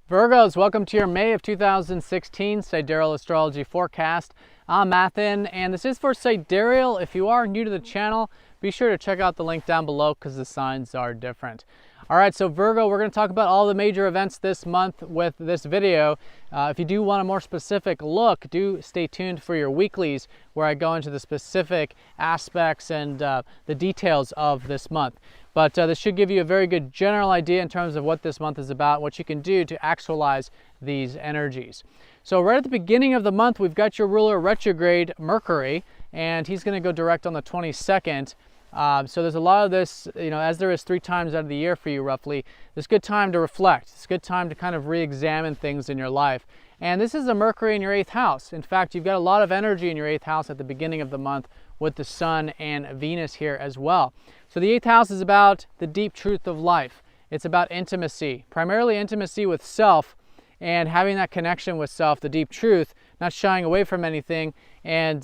Virgos, welcome to your May of 2016 Sidereal Astrology forecast. I'm Mathin, and this is for Sidereal. If you are new to the channel, be sure to check out the link down below because the signs are different. All right, so Virgo, we're going to talk about all the major events this month with this video. If you do want a more specific look, do stay tuned for your weeklies where I go into the specific aspects and the details of this month. But this should give you a very good general idea in terms of what this month is about, what you can do to actualize these energies. So right at the beginning of the month, we've got your ruler retrograde, Mercury, and he's going to go direct on the 22nd. So there's a lot of this, as there is 3 times out of the year for you roughly, it's a good time to reflect. It's a good time to kind of re-examine things in your life. And this is a Mercury in your 8th house. In fact, you've got a lot of energy in your 8th house at the beginning of the month with the Sun and Venus here as well. So the 8th house is about the deep truth of life. It's about intimacy, primarily intimacy with self and having that connection with self, the deep truth, not shying away from anything, and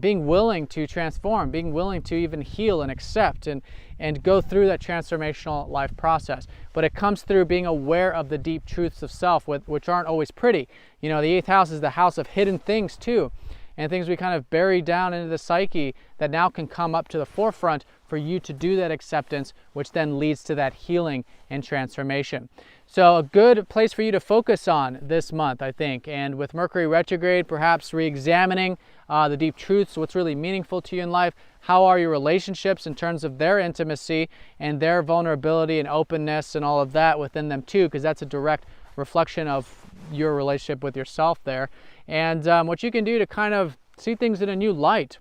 being willing to transform, being willing to even heal and accept and go through that transformational life process. But it comes through being aware of the deep truths of self, which aren't always pretty. The 8th house is the house of hidden things too, and things we kind of bury down into the psyche that now can come up to the forefront for you to do that acceptance, which then leads to that healing and transformation. So a good place for you to focus on this month, I think. And with Mercury retrograde, perhaps re-examining the deep truths, what's really meaningful to you in life. How are your relationships in terms of their intimacy and their vulnerability and openness and all of that within them too, because that's a direct reflection of your relationship with yourself there. And what you can do to kind of see things in a new light.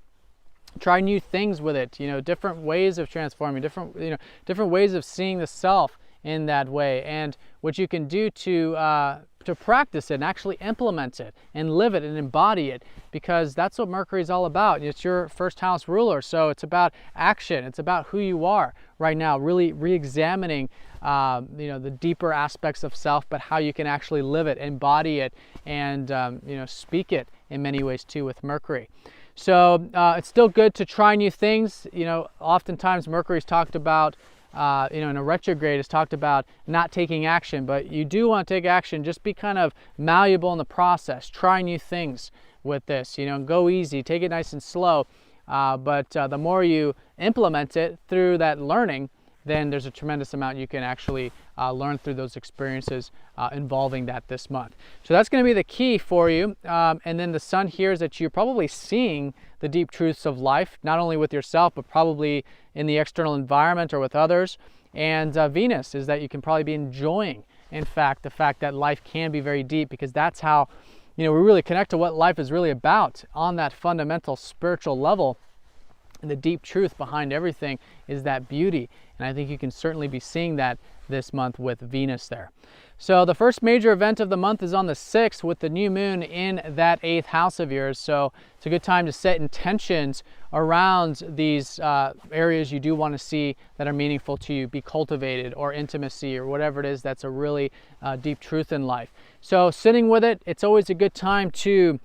Try new things with it, different ways of transforming, different ways of seeing the self in that way, and what you can do to practice it and actually implement it and live it and embody it, because that's what Mercury is all about. It's your 1st house ruler, so it's about action. It's about who you are right now, really re-examining the deeper aspects of self, but how you can actually live it, embody it, and speak it in many ways too with Mercury. So it's still good to try new things. Oftentimes Mercury's talked about, in a retrograde, is talked about not taking action, but you do want to take action. Just be kind of malleable in the process. Try new things with this, go easy, take it nice and slow. But the more you implement it through that learning, then there's a tremendous amount you can actually learn through those experiences involving that this month. So that's going to be the key for you. And then the Sun here is that you're probably seeing the deep truths of life, not only with yourself, but probably in the external environment or with others. And Venus is that you can probably be enjoying, in fact, the fact that life can be very deep, because that's how we really connect to what life is really about on that fundamental spiritual level. And the deep truth behind everything is that beauty. And I think you can certainly be seeing that this month with Venus there. So the first major event of the month is on the 6th with the new moon in that 8th house of yours. So it's a good time to set intentions around these areas you do want to see that are meaningful to you, be cultivated, or intimacy, or whatever it is that's a really deep truth in life. So sitting with it, it's always a good time to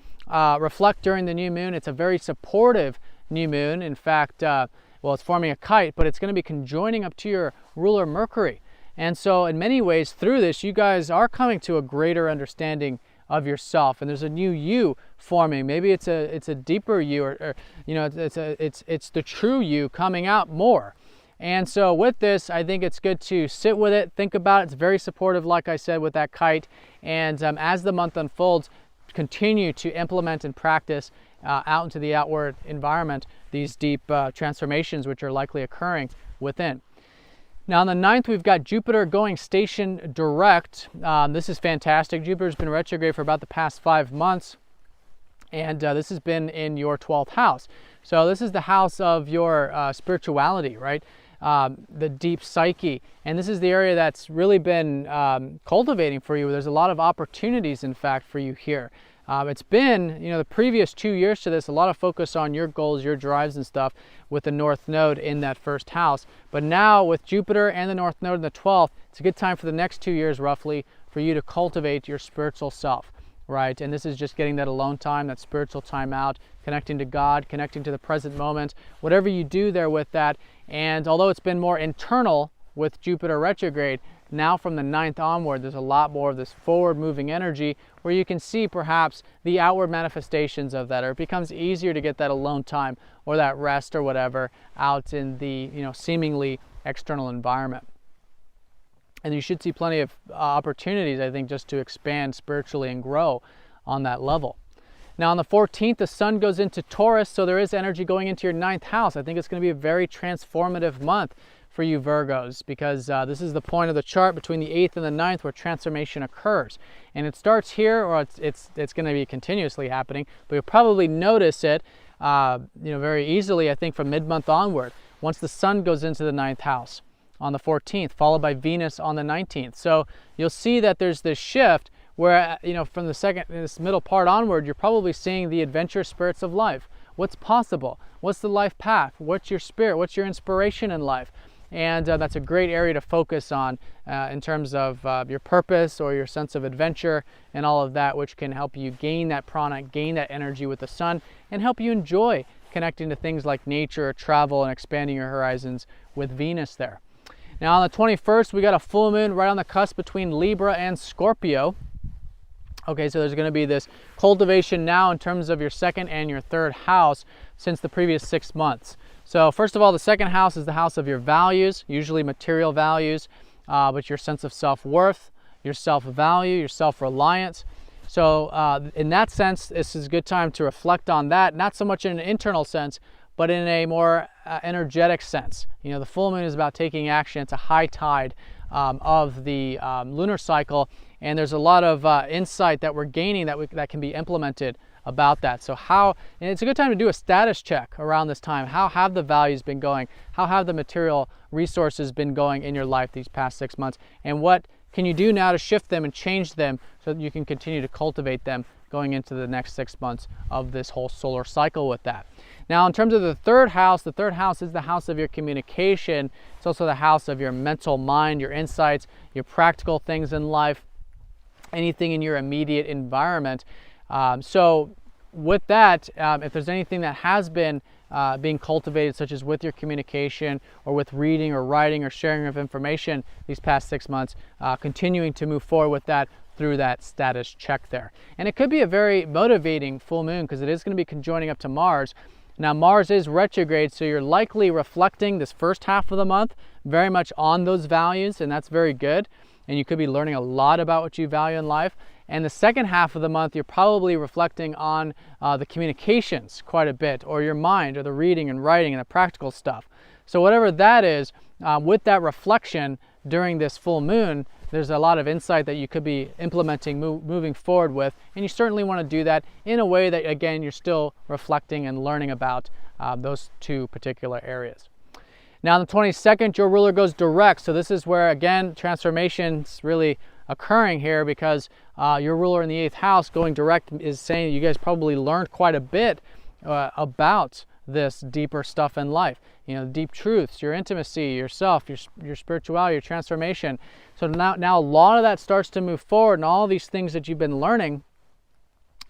reflect during the new moon. It's a very supportive new moon. In fact, it's forming a kite, but it's going to be conjoining up to your ruler Mercury. And so in many ways through this, you guys are coming to a greater understanding of yourself, and there's a new you forming. Maybe it's a deeper you, or it's the true you coming out more. And so with this, I think it's good to sit with it, think about it. It's very supportive, like I said, with that kite. And as the month unfolds, continue to implement and practice out into the outward environment these deep transformations which are likely occurring within. Now on the 9th, we've got Jupiter going station direct. This is fantastic. Jupiter's been retrograde for about the past 5 months, and this has been in your 12th house. So this is the house of your spirituality, right? The deep psyche. And this is the area that's really been cultivating for you. There's a lot of opportunities, in fact, for you here. It's been, the previous 2 years to this, a lot of focus on your goals, your drives and stuff with the North Node in that 1st house. But now with Jupiter and the North Node in the 12th, it's a good time for the next 2 years roughly for you to cultivate your spiritual self, right? And this is just getting that alone time, that spiritual time out, connecting to God, connecting to the present moment, whatever you do there with that. And although it's been more internal with Jupiter retrograde, Now from the 9th onward, there's a lot more of this forward moving energy where you can see perhaps the outward manifestations of that, or it becomes easier to get that alone time or that rest or whatever out in the, seemingly external environment. And you should see plenty of opportunities, I think, just to expand spiritually and grow on that level. Now on the 14th, the sun goes into Taurus, so there is energy going into your 9th house. I think it's going to be a very transformative month for you Virgos, because this is the point of the chart between the 8th and the 9th where transformation occurs. And it starts here, or it's going to be continuously happening, but you'll probably notice it very easily, I think, from mid-month onward, once the sun goes into the 9th house on the 14th, followed by Venus on the 19th. So you'll see that there's this shift where, from this middle part onward, you're probably seeing the adventure spirits of life. What's possible? What's the life path? What's your spirit? What's your inspiration in life? And that's a great area to focus on in terms of your purpose or your sense of adventure and all of that, which can help you gain that prana, gain that energy with the sun, and help you enjoy connecting to things like nature or travel and expanding your horizons with Venus there. Now on the 21st, we got a full moon right on the cusp between Libra and Scorpio. Okay, so there's going to be this cultivation now in terms of your 2nd and your 3rd house since the previous 6 months. So first of all, the 2nd house is the house of your values, usually material values, but your sense of self-worth, your self-value, your self-reliance. So in that sense, this is a good time to reflect on that, not so much in an internal sense, but in a more energetic sense. The full moon is about taking action. It's a high tide of the lunar cycle, and there's a lot of insight that we're gaining that can be implemented about that. So and it's a good time to do a status check around this time. How have the values been going? How have the material resources been going in your life these past 6 months? And what can you do now to shift them and change them so that you can continue to cultivate them going into the next 6 months of this whole solar cycle with that? Now, in terms of the 3rd house is the house of your communication. It's also the house of your mental mind, your insights, your practical things in life, anything in your immediate environment. So with that, if there's anything that has been being cultivated, such as with your communication or with reading or writing or sharing of information these past 6 months, continuing to move forward with that through that status check there. And it could be a very motivating full moon because it is going to be conjoining up to Mars. Now Mars is retrograde, so you're likely reflecting this first half of the month very much on those values, and that's very good. And you could be learning a lot about what you value in life. And the second half of the month, you're probably reflecting on the communications quite a bit, or your mind, or the reading and writing and the practical stuff. So whatever that is, with that reflection during this full moon, there's a lot of insight that you could be implementing, moving forward with. And you certainly want to do that in a way that, again, you're still reflecting and learning about those two particular areas. Now on the 22nd, your ruler goes direct. So this is where, again, transformation's really occurring here, because your ruler in the 8th house going direct is saying you guys probably learned quite a bit about this deeper stuff in life. Deep truths, your intimacy, yourself, your spirituality, your transformation. So now a lot of that starts to move forward, and all these things that you've been learning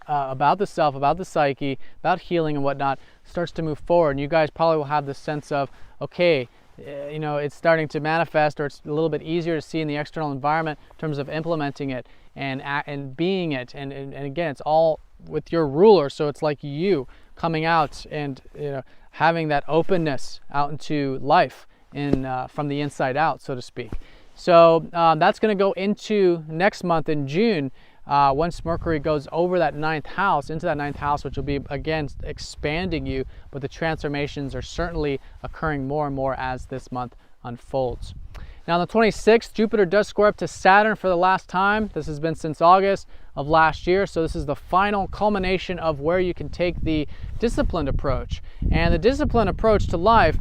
about the self, about the psyche, about healing and whatnot, starts to move forward. And you guys probably will have this sense of, okay, it's starting to manifest, or it's a little bit easier to see in the external environment in terms of implementing it and being it. And again, it's all with your ruler, so it's like you coming out and having that openness out into life from the inside out, so to speak. So that's going to go into next month in June, once Mercury goes over that 9th house, into that 9th house, which will be, again, expanding you, but the transformations are certainly occurring more and more as this month unfolds. Now on the 26th, Jupiter does square up to Saturn for the last time. This has been since August of last year, so this is the final culmination of where you can take the disciplined approach. And the disciplined approach to life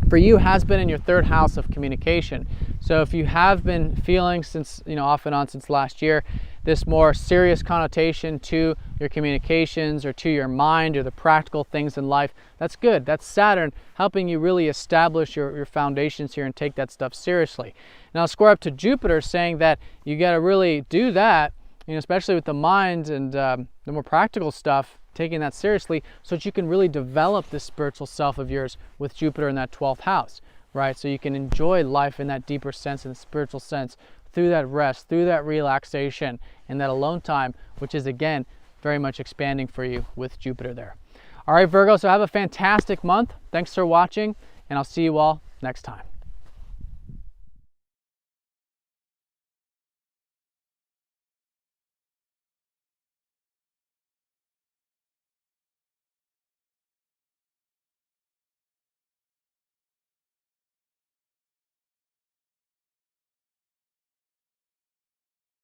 for you has been in your 3rd house of communication. So if you have been feeling since, off and on since last year, this more serious connotation to your communications or to your mind or the practical things in life, that's good. That's Saturn helping you really establish your foundations here and take that stuff seriously. Now square up to Jupiter, saying that you got to really do that, especially with the mind and the more practical stuff, taking that seriously so that you can really develop this spiritual self of yours with Jupiter in that 12th house, right? So you can enjoy life in that deeper sense, in the spiritual sense, through that rest, through that relaxation, and that alone time, which is again very much expanding for you with Jupiter there. All right, Virgo, so have a fantastic month. Thanks for watching, and I'll see you all next time.